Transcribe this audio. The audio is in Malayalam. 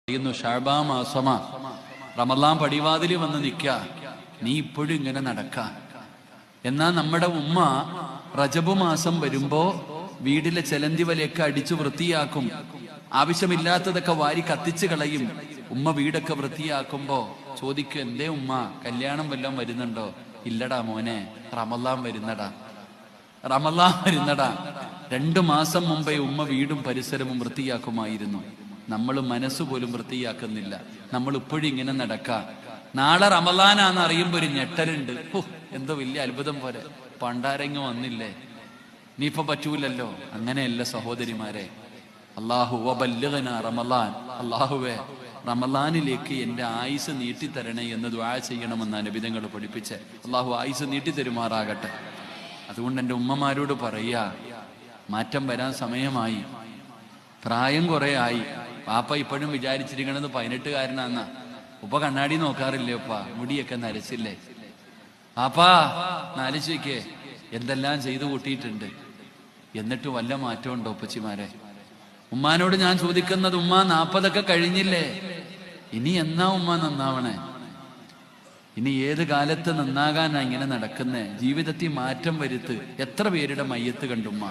പറയുന്നു, ഷഅബാ മാസമാ, റമളാൻ പടിവാതിൽ വന്ന് നിൽക്ക, നീ ഇപ്പോഴും ഇങ്ങനെ നടക്ക. എന്നാ നമ്മുടെ ഉമ്മ റജബ് മാസം വരുമ്പോ വീട്ടിലെ ചെലന്തി വലയൊക്കെ അടിച്ചു വൃത്തിയാക്കും, ആവശ്യമില്ലാത്തതൊക്കെ വാരി കത്തിച്ചു കളയും. ഉമ്മ വീടൊക്കെ വൃത്തിയാക്കുമ്പോ ചോദിക്കും, എന്തേ ഉമ്മ, കല്യാണം വല്ലതും വരുന്നുണ്ടോ? ഇല്ലടാ മോനെ, റമളാൻ വരുന്നടാ, റമളാൻ വരുന്നടാ. 2 മാസം മുമ്പേ ഉമ്മ വീടും പരിസരവും വൃത്തിയാക്കുമായിരുന്നു. നമ്മൾ മനസ്സുപോലും വൃത്തിയാക്കുന്നില്ല. നമ്മൾ ഇപ്പോഴും ഇങ്ങനെ നടക്കാം. നാളെ റമളാനാന്ന് അറിയുമ്പോ ഒരു ഞെട്ടലുണ്ട്. എന്തോ വലിയ അത്ഭുതം പോലെ, പണ്ടാരെങ്ങും വന്നില്ലേ, നീയിപ്പൊ പറ്റൂലല്ലോ. അങ്ങനെയല്ല സഹോദരിമാരെ. അല്ലാഹു വബല്ലിഗ്നാ റമളാൻ, അല്ലാഹുവേ റമളാനിലേക്ക് എന്റെ ആയുസ് നീട്ടിത്തരണേ എന്ന് ദുആ ചെയ്യണമെന്നാണ് നബിതങ്ങൾ പഠിപ്പിച്ച്. അല്ലാഹു ആയുസ് നീട്ടിത്തരുമാറാകട്ടെ. അതുകൊണ്ട് എൻ്റെ ഉമ്മമാരോട് പറയാ, മാറ്റം വരാൻ സമയമായി, പ്രായം കുറെ ആയി. പാപ്പ ഇപ്പോഴും വിചാരിച്ചിരിക്കണത് 18കാരനാന്നാ. ഉപ്പ കണ്ണാടി നോക്കാറില്ലേ? ഉപ്പ മുടിയൊക്കെ നരച്ചില്ലേ? പാപ്പാ നാലിച്ചയ്ക്ക് എന്തെല്ലാം ചെയ്തു കൂട്ടിയിട്ടുണ്ട്. എന്നിട്ട് വല്ല മാറ്റം ഉണ്ടോ ഉപ്പച്ചിമാരെ? ഉമ്മാനോട് ഞാൻ ചോദിക്കുന്നത്, ഉമ്മ 40ഒക്കെ കഴിഞ്ഞില്ലേ, ഇനി എന്നാ ഉമ്മ നന്നാവണേ? ഇനി ഏത് കാലത്ത് നന്നാകാനാ ഇങ്ങനെ നടക്കുന്നേ? ജീവിതത്തിൽ മാറ്റം വരുത്ത്. എത്ര പേരുടെ മയ്യത്ത് കണ്ടുമ്മ?